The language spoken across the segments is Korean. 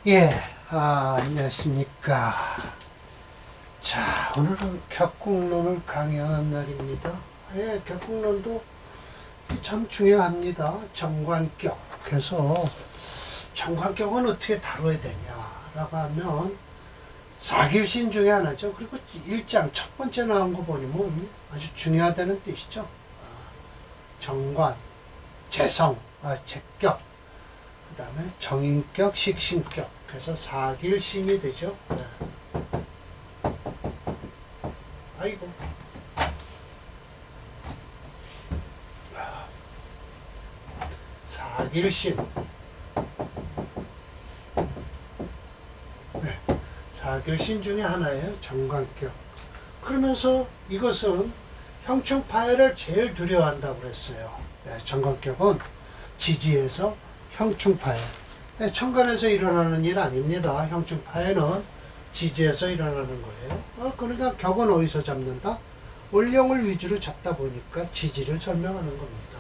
예, 안녕하십니까. 자, 오늘은 격국론을 강의하는 날입니다. 예, 격국론도 참 중요합니다. 정관격. 그래서 정관격은 어떻게 다뤄야 되냐라고 하면 사길신 중에 하나죠. 그리고 1장 첫 번째 나온 거 보면 아주 중요하다는 뜻이죠. 정관, 재성, 재격, 그 다음에 정인격, 식신격. 그래서 사길신이 되죠. 네. 아이고. 사길신. 네. 사길신 중에 하나예요. 정관격. 그러면서 이것은 형충파해를 제일 두려워한다고 그랬어요. 네, 정관격은 지지에서 형충파해. 천간에서 일어나는 일 아닙니다. 형충파해는 지지에서 일어나는 거예요. 그러니까 격은 어디서 잡는다? 원령을 위주로 잡다 보니까 지지를 설명하는 겁니다.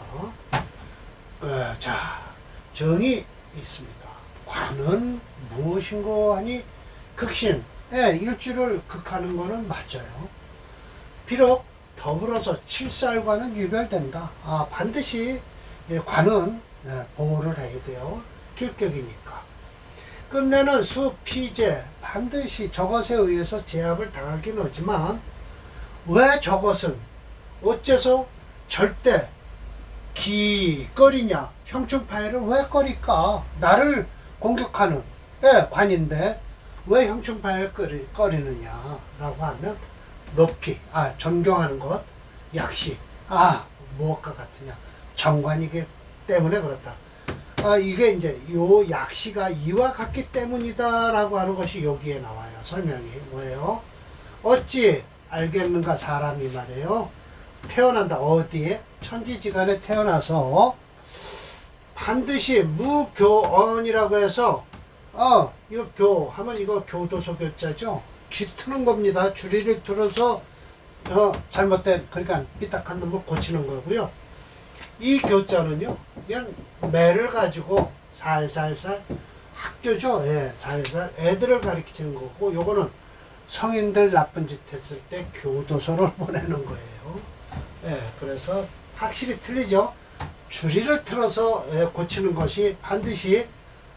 자, 정이 있습니다. 관은 무엇인고 하니 극신. 일주를 극하는 거는 맞아요. 비록 더불어서 칠살과는 유별된다. 반드시 관은 보호를 해야 돼요. 길격이니까. 끝내는 수, 피제, 반드시 저것에 의해서 제압을 당하긴 하지만 왜 저것은 어째서 절대 기꺼리냐? 형충파해를 왜 꺼릴까? 나를 공격하는 관인데 왜 형충파해를 꺼리느냐라고 하면 높이, 존경하는 것, 약시, 무엇과 같으냐? 정관이기 때문에 그렇다. 이게 이제 요 약시가 이와 같기 때문이다라고 하는 것이 여기에 나와요. 설명이 뭐예요? 어찌 알겠는가 사람이 말이에요. 태어난다. 어디에? 천지지간에 태어나서 반드시 무교언이라고 해서 이거 교 하면 이거 교도소 교자죠. 쥐 트는 겁니다. 줄이를 틀어서 잘못된 그러니까 삐딱한 놈을 고치는 거고요. 이 교자는요, 그냥 매를 가지고 살살살 학교죠. 살살 애들을 가르치는 거고, 요거는 성인들 나쁜 짓 했을 때 교도소를 보내는 거예요. 그래서 확실히 틀리죠. 줄이를 틀어서 고치는 것이 반드시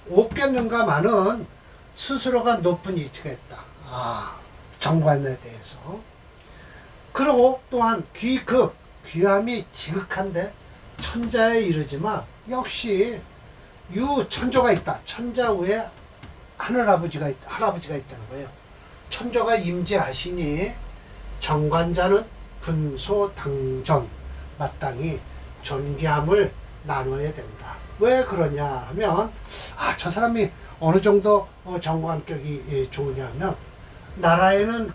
없겠는가마는 스스로가 높은 이치가 있다. 정관에 대해서. 그리고 또한 귀함이 지극한데 천자에 이르지만 역시 천조가 있다. 천자 외에 할아버지가 있다는 거예요. 천조가 임재하시니 정관자는 분소당전 마땅히 존귀함을 나눠야 된다. 왜 그러냐 하면 저 사람이 어느 정도 정관격이 좋으냐 하면 나라에는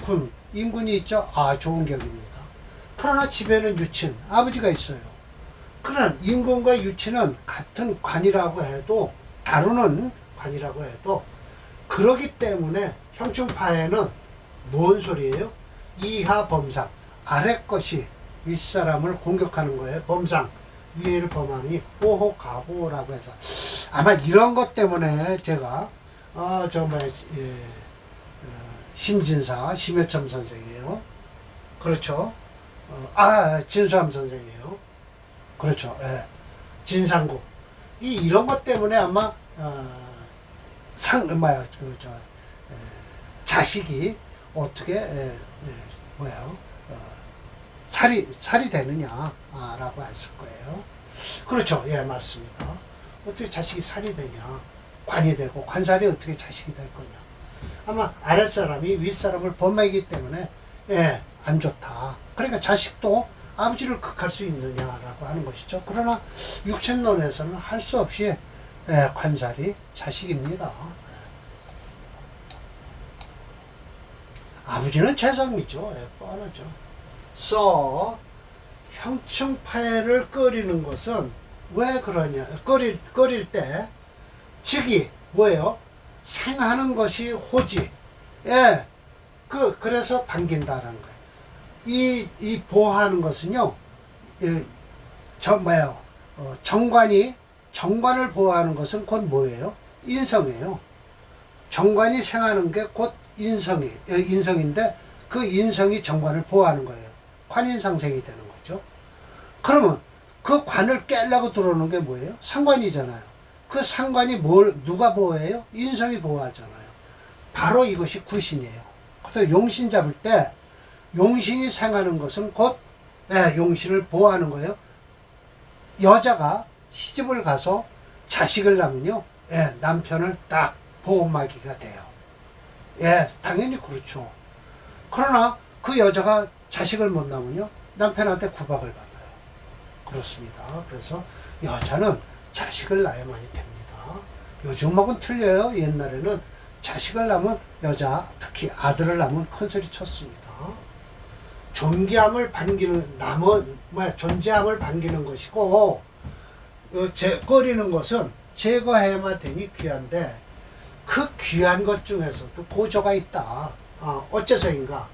임군이 있죠. 좋은 격입니다. 그러나 집에는 유친 아버지가 있어요. 그러나 임금과 유치는 같은 관이라고 해도 다루는 관이라고 해도 그러기 때문에 형충파해는 뭔 소리예요? 이하 범상 아래 것이 윗사람을 공격하는 거예요. 범상 위에를 범하니 호호가호라고 해서 아마 이런 것 때문에 제가 심진사 심여첨 선생이에요. 그렇죠. 진수함 선생이에요. 그렇죠. 진상국. 이런 것 때문에 아마, 자식이 어떻게, 살이 되느냐, 라고 했을 거예요. 그렇죠. 맞습니다. 어떻게 자식이 살이 되냐. 관이 되고, 관살이 어떻게 자식이 될 거냐. 아마 아랫사람이 윗사람을 범하기 때문에, 안 좋다. 그러니까 자식도 아버지를 극할 수 있느냐라고 하는 것이죠. 그러나 육신론에서는 할 수 없이 관살이 자식입니다. 아버지는 재성이죠. 뻔하죠. 형충파해를 꺼리는 것은 왜 그러냐? 꺼릴 때 즉이 뭐예요? 생하는 것이 호지. 그래서 반긴다라는 거예요. 이 보호하는 것은요, 정관을 보호하는 것은 곧 뭐예요? 인성이에요. 정관이 생하는 게 곧 인성인데 그 인성이 정관을 보호하는 거예요. 관인상생이 되는 거죠. 그러면 그 관을 깨려고 들어오는 게 뭐예요? 상관이잖아요. 그 상관이 누가 보호해요? 인성이 보호하잖아요. 바로 이것이 구신이에요. 그래서 용신 잡을 때 용신이 생하는 것은 곧 용신을 보호하는 거예요. 여자가 시집을 가서 자식을 낳으면요, 남편을 딱 보호막이가 돼요. 당연히 그렇죠. 그러나 그 여자가 자식을 못 낳으면요, 남편한테 구박을 받아요. 그렇습니다. 그래서 여자는 자식을 낳아야만이 됩니다. 요즘하고는 틀려요. 옛날에는 자식을 낳으면 여자, 특히 아들을 낳으면 큰소리 쳤습니다. 존귀함을 반기는, 존재함을 반기는 것이고, 꺼리는 것은 제거해야만 되니 귀한데, 그 귀한 것 중에서도 고조가 있다. 어째서인가?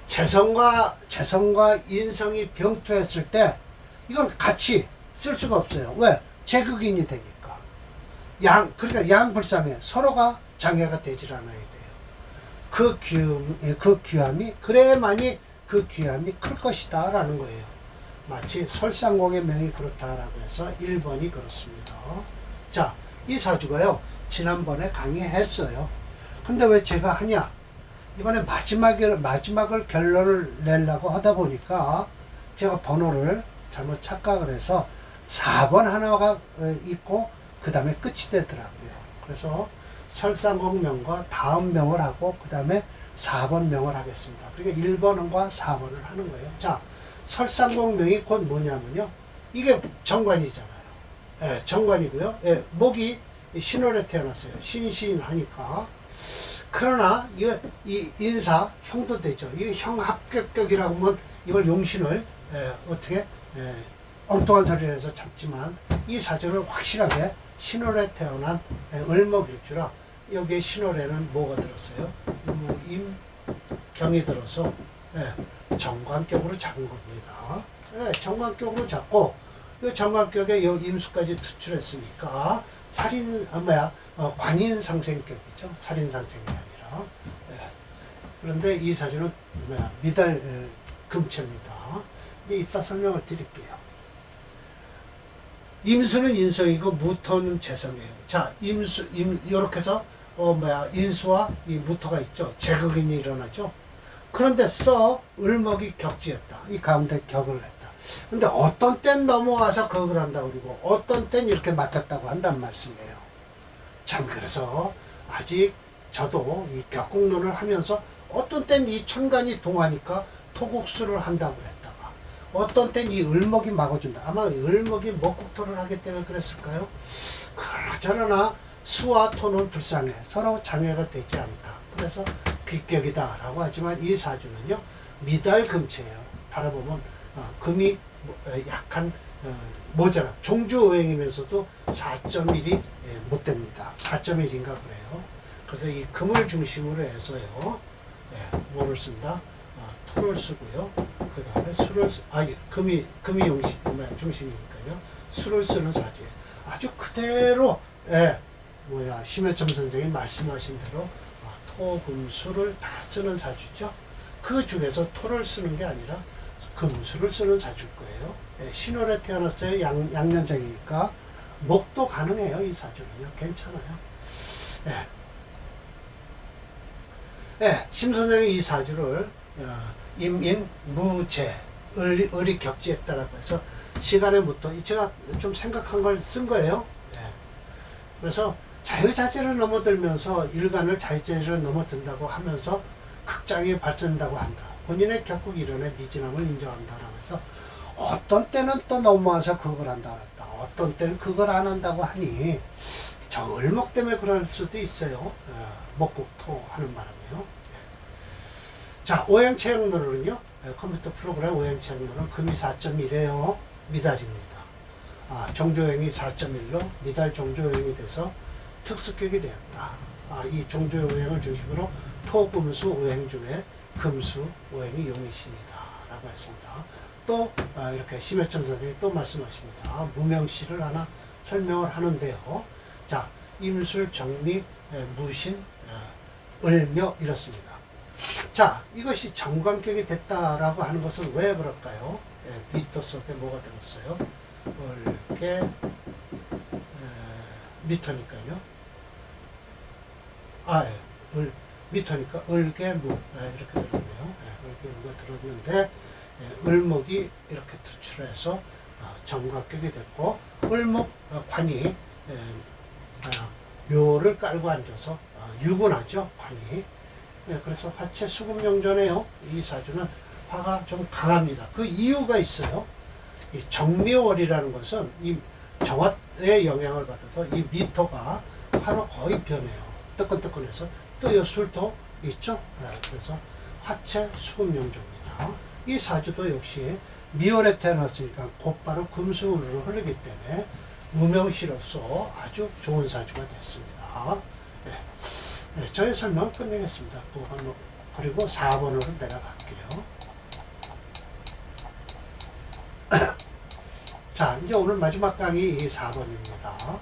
재성과 인성이 병투했을 때, 이건 같이 쓸 수가 없어요. 왜? 제극인이 되니까. 그러니까 양불상에 서로가 장애가 되질 않아야 돼요. 그 귀함이, 그래야만이 그 귀함이 클 것이다 라는 거예요. 마치 설상공의 명이 그렇다라고 해서 1번이 그렇습니다. 자, 이 사주가요, 지난번에 강의했어요. 근데 왜 제가 하냐? 이번에 마지막을 결론을 내려고 하다 보니까 제가 번호를 잘못 착각을 해서 4번 하나가 있고 그 다음에 끝이 되더라고요. 그래서 설상공명과 다음 명을 하고 그 다음에 4번 명을 하겠습니다. 그러니까 1번과 4번을 하는 거예요. 자, 설상공명이 곧 뭐냐면요, 이게 정관이잖아요. 정관이고요. 목이 신월에 태어났어요. 신신하니까. 그러나 이 인사 형도 되죠. 이 형 합격격이라고 하면 이걸 용신을 어떻게 엉뚱한 소리를 해서 잡지만, 이 사주를 확실하게 신월에 태어난 을목일주라 여기에 신월에는 뭐가 들었어요? 임경이 들어서 정관격으로 잡은 겁니다. 정관격으로 잡고 이 정관격에 여기 임수까지 투출했으니까 관인상생격이죠. 살인상생이 아니라. 그런데 이 사주는 미달 금체입니다. 이따 설명을 드릴게요. 임수는 인성이고 무토는 재성이에요. 자, 요렇게 해서 인수와 이 무토가 있죠. 제극인이 일어나죠. 그런데 을목이 격지했다. 이 가운데 격을 했다. 근데 어떤 땐 넘어와서 격을 한다고 그러고 어떤 땐 이렇게 맡았다고 한단 말씀이에요. 참, 그래서 아직 저도 이 격국론을 하면서 어떤 땐 이 천간이 동하니까 토국수를 한다고 했다가 어떤 땐 이 을목이 막아준다. 아마 을목이 목국토를 하기 때문에 그랬을까요? 그러나 수와 토는 불쌍해. 서로 장애가 되지 않다. 그래서 귀격이다 라고 하지만 이 사주는요, 미달금체예요. 바라보면 금이 약한 모자라. 종주오행이면서도 4.1이 못 됩니다. 4.1인가 그래요. 그래서 이 금을 중심으로 해서요, 뭐를 쓴다? 토를 쓰고요. 그 다음에 금이 중심이니까요. 수를 쓰는 사주예요. 아주 그대로, 심해점 선생이 말씀하신 대로 토금수를 다 쓰는 사주죠. 그 중에서 토를 쓰는 게 아니라 금수를 쓰는 사주일 거예요. 신월에 태어났어요. 양년생이니까 목도 가능해요. 이 사주는요. 괜찮아요. 심 선생이 이 사주를 임인 무재 을이 격지했다라고 해서 시간에부터 제가 좀 생각한 걸 쓴 거예요. 그래서 자유자재를 넘어들면서 일간을 자유자재를 넘어든다고 하면서 극장이 발생한다고 한다. 본인의 격국 이론의 미진함을 인정한다라고 해서 어떤 때는 또 넘어와서 그걸 한다고 했다. 어떤 때는 그걸 안 한다고 하니 저 을목 때문에 그럴 수도 있어요. 목국토 하는 바람에요. 자, 오행체형론은요, 컴퓨터 프로그램 오행체형론은 금이 4.1이에요. 미달입니다. 종조오행이 4.1로 미달 종조오행이 돼서 특수격이 되었다. 이 종조오행을 중심으로 토금수 오행 중에 금수 오행이 용의신이다 라고 했습니다. 또 이렇게 심해점 선생님이 또 말씀하십니다. 무명시를 하나 설명을 하는데요. 자, 임술, 정미, 무신, 을묘 이렇습니다. 자, 이것이 정관격이 됐다라고 하는 것은 왜 그럴까요? 미터 속에 뭐가 들었어요? 을개, 미터니까요. 미터니까 을개무 이렇게 들었네요. 을개무가 들었는데 을목이 이렇게 투출해서 정관격이 됐고, 을목 관이 묘를 깔고 앉아서 유군하죠, 관이. 그래서 화채 수금용전에요. 이 사주는 화가 좀 강합니다. 그 이유가 있어요. 이 정묘월이라는 것은 이 정화의 영향을 받아서 이 미토가 화로 거의 변해요. 뜨끈뜨끈해서 또 이 술도 있죠. 그래서 화채 수금용전입니다. 이 사주도 역시 미월에 태어났으니까 곧바로 금수운으로 흐르기 때문에 무명시로서 아주 좋은 사주가 됐습니다. 저의 설명을 끝내겠습니다. 그리고 4번으로 내려갈게요. 자, 이제 오늘 마지막 강의 이 4번입니다.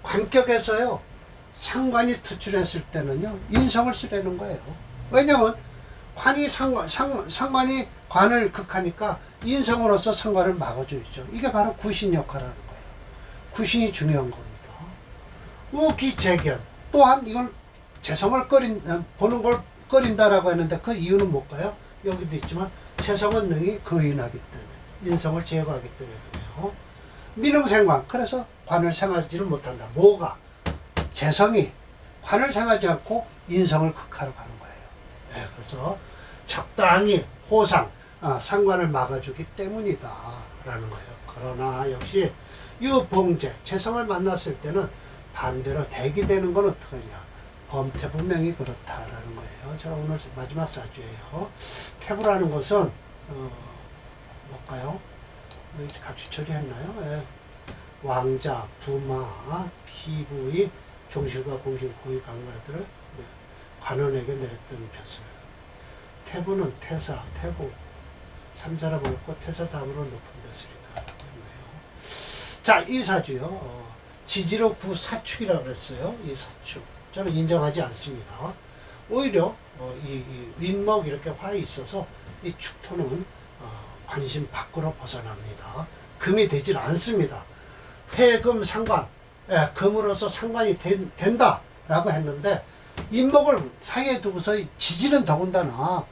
관격에서요, 상관이 투출했을 때는요, 인성을 쓰려는 거예요. 왜냐면, 상관이 관을 극하니까 인성으로서 상관을 막아줘야죠. 이게 바로 구신 역할을 하는 거예요. 구신이 중요한 겁니다. 우기재견. 또한 이건 재성을 보는 걸 꺼린다라고 했는데 그 이유는 뭘까요? 여기도 있지만 재성은 능히 거인하기 때문에, 인성을 제거하기 때문에 그래요. 미능생관. 그래서 관을 생하지를 못한다. 뭐가? 재성이 관을 생하지 않고 인성을 극하러 가는 거예요. 그래서 적당히 호상, 상관을 막아주기 때문이다 라는 거예요. 그러나 역시 유봉제, 재성을 만났을 때는 반대로 대기되는 건 어떡하냐, 범태분명히 그렇다라는 거예요. 제가 오늘 마지막 사주예요. 태부라는 것은 뭘까요? 같이 처리했나요? 왕자, 부마, 기부의 종실과 공신, 고위 강가들을 관원에게 내렸던 벼슬. 태부는 태사, 태부, 삼사라 볼고 태사 다음으로 높은 벼슬이다 라고 했네요. 자, 이 사주요, 지지로 구사축이라고 그랬어요. 이 사축 저는 인정하지 않습니다. 오히려 이 윗목 이렇게 화에 있어서 이 축토는 관심 밖으로 벗어납니다. 금이 되질 않습니다. 회금 상관, 금으로서 상관이 된다 라고 했는데, 인목을 사이에 두고서 지지는 더군다나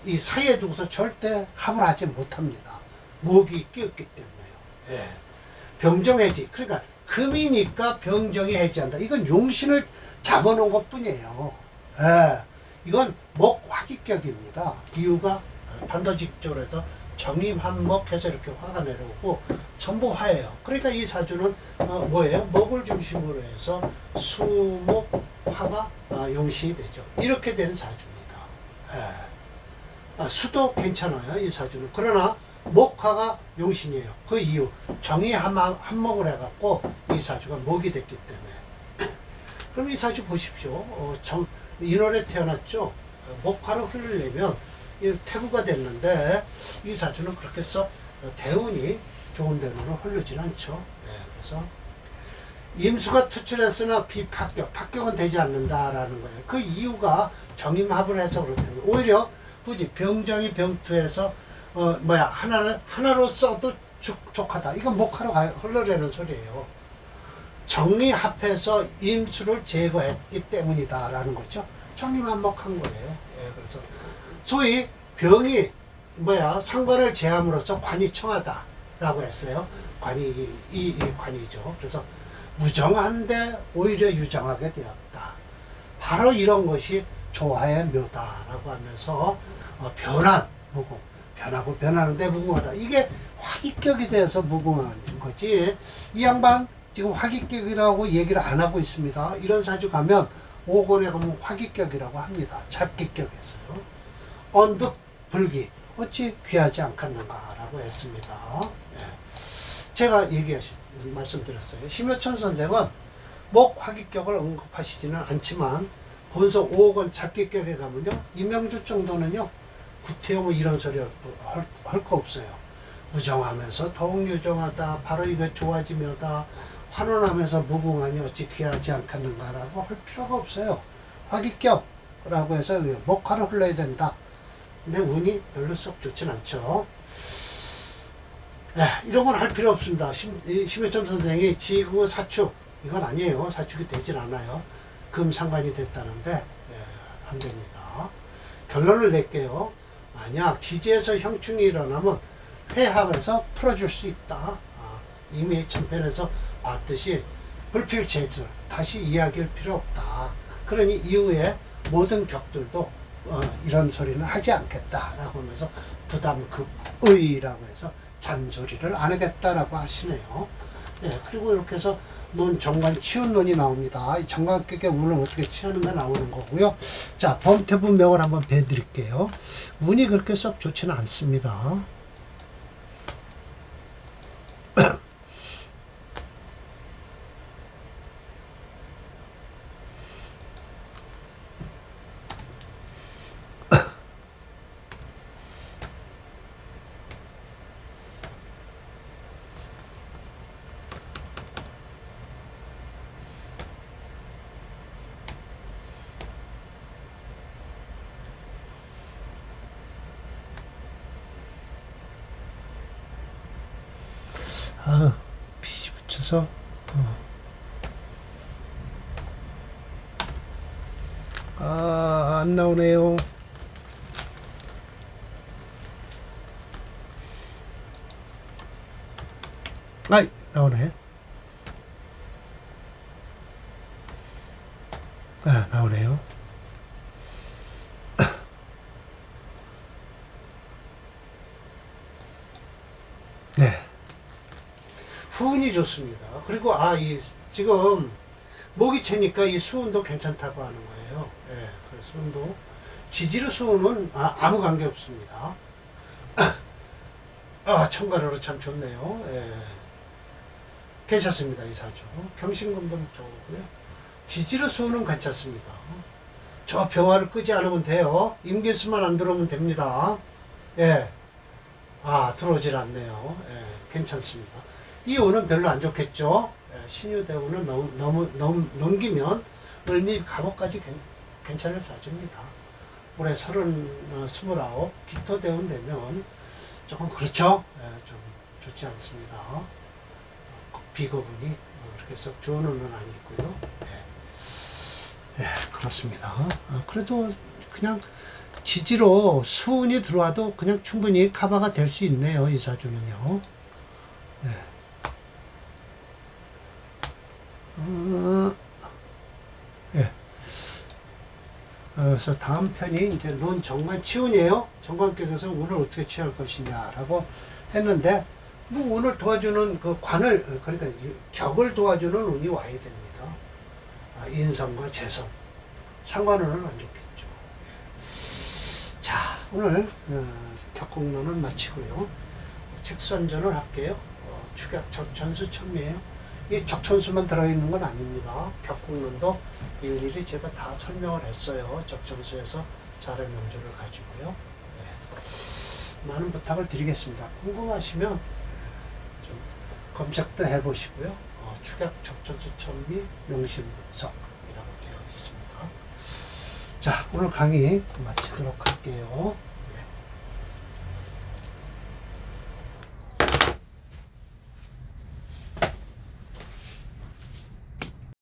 이 사이에 두고서 절대 합을 하지 못합니다. 목이 끼었기 때문에요. 병정해지. 그러니까 금이니까 병정이 해지한다. 이건 용신을 잡아놓은 것 뿐이에요. 이건 목 화기격입니다. 이유가 단도직적으로 해서 정임한목해서 이렇게 화가 내려오고 전부 화예요. 그러니까 이 사주는 뭐예요? 목을 중심으로 해서 수목 화가 용신이 되죠. 이렇게 되는 사주입니다. 수도 괜찮아요. 이 사주는. 그러나 목화가 용신이에요. 그 이유 정이 한목을 해갖고 이 사주가 목이 됐기 때문에. 그럼 이 사주 보십시오. 인월에 태어났죠. 목화로 흐르려면 태부가 됐는데 이 사주는 그렇게 썩 대운이 좋은 대운으로 흐르진 않죠. 그래서 임수가 투출했으나 비합격, 합격은 되지 않는다라는 거예요. 그 이유가 정임합을 해서 그렇다면 오히려 굳이 병정이 병투해서 하나로 써도 족하다. 이건 목화로 흘러내는 소리예요. 정리합해서 임수를 제거했기 때문이다라는 거죠. 정임합목한 거예요. 그래서 소위 병이 상관을 제함으로써 관이 청하다라고 했어요. 관이 이 관이죠. 그래서 무정한데 오히려 유정하게 되었다. 바로 이런 것이 조화의 묘다라고 하면서 변한 무궁, 변하고 변하는데 무궁하다. 이게 화기격이 되어서 무궁한 거지. 이 양반 지금 화기격이라고 얘기를 안 하고 있습니다. 이런 사주 가면 5권에 가면 화기격이라고 합니다. 잡기격에서요. 언득 불기, 어찌 귀하지 않겠는가라고 했습니다. 제가 말씀드렸어요. 심효천 선생은 목 화기격을 언급하시지는 않지만 본서 5권 잡기격에 가면요, 이명주 정도는요, 구태여 이런 소리 할 거 없어요. 무정하면서 더욱 유정하다. 바로 이거 좋아지며다. 환원하면서 무궁하니 어찌 귀하지 않겠는가라고 할 필요가 없어요. 화기격이라고 해서 목화로 흘러야 된다. 근데 운이 별로 썩 좋진 않죠. 이런 건 할 필요 없습니다. 심혜점 선생이 지구 사축, 이건 아니에요. 사축이 되질 않아요. 금 상관이 됐다는데 안 됩니다. 결론을 낼게요. 만약 지지에서 형충이 일어나면 회합에서 풀어줄 수 있다. 이미 전편에서 봤듯이 불필체술 다시 이야기할 필요 없다. 그러니 이후에 모든 격들도 이런 소리는 하지 않겠다라고 하면서 부담급의라고 해서 잔소리를 안 하겠다라고 하시네요. 그리고 이렇게 해서 논 정관 치운 논이 나옵니다. 이 정관격의 운을 어떻게 취하는가 나오는 거고요. 자, 범태분명을 한번 배드릴게요. 운이 그렇게 썩 좋지는 않습니다. 피 붙여서 안 나오네요. 나오네. 나오네요. 네. 수운이 좋습니다. 그리고 지금 목이 채니까 이 수운도 괜찮다고 하는 거예요. 그래서 수운도 지지로 수운은 아무 관계 없습니다. 청가로로 참 좋네요. 괜찮습니다. 이 사주 경신금도 좋고요. 지지로 수운은 괜찮습니다. 저 병화를 끄지 않으면 돼요. 임계수만 안 들어오면 됩니다. 들어오질 않네요. 괜찮습니다. 이 운은 별로 안 좋겠죠. 신유대운은 넘기면 을미 갑오까지 괜찮을 사주입니다. 올해 29 기토대운 되면 조금 그렇죠. 좀 좋지 않습니다. 비거분이 그렇게 썩 좋은 운은 아니고요. 그렇습니다. 그래도 그냥 지지로 수운이 들어와도 그냥 충분히 커버가 될 수 있네요. 이 사주는요. 그래서 다음 편이 이제 논 정관 치운이에요. 정관격에서 운을 어떻게 취할 것이냐라고 했는데, 뭐 운을 도와주는 그 관을, 그러니까 격을 도와주는 운이 와야 됩니다. 인성과 재성. 상관운은 안 좋겠죠. 자, 오늘 격국론은 마치고요. 책선전을 할게요. 축약 적천수 첨미예요. 이 적천수만 들어있는 건 아닙니다. 격국론도 일일이 제가 다 설명을 했어요. 적천수에서 자의 명조를 가지고요. 많은 부탁을 드리겠습니다. 궁금하시면 좀 검색도 해보시고요. 축약 적천수 첨미 용심분석이라고 되어 있습니다. 자, 오늘 강의 마치도록 할게요.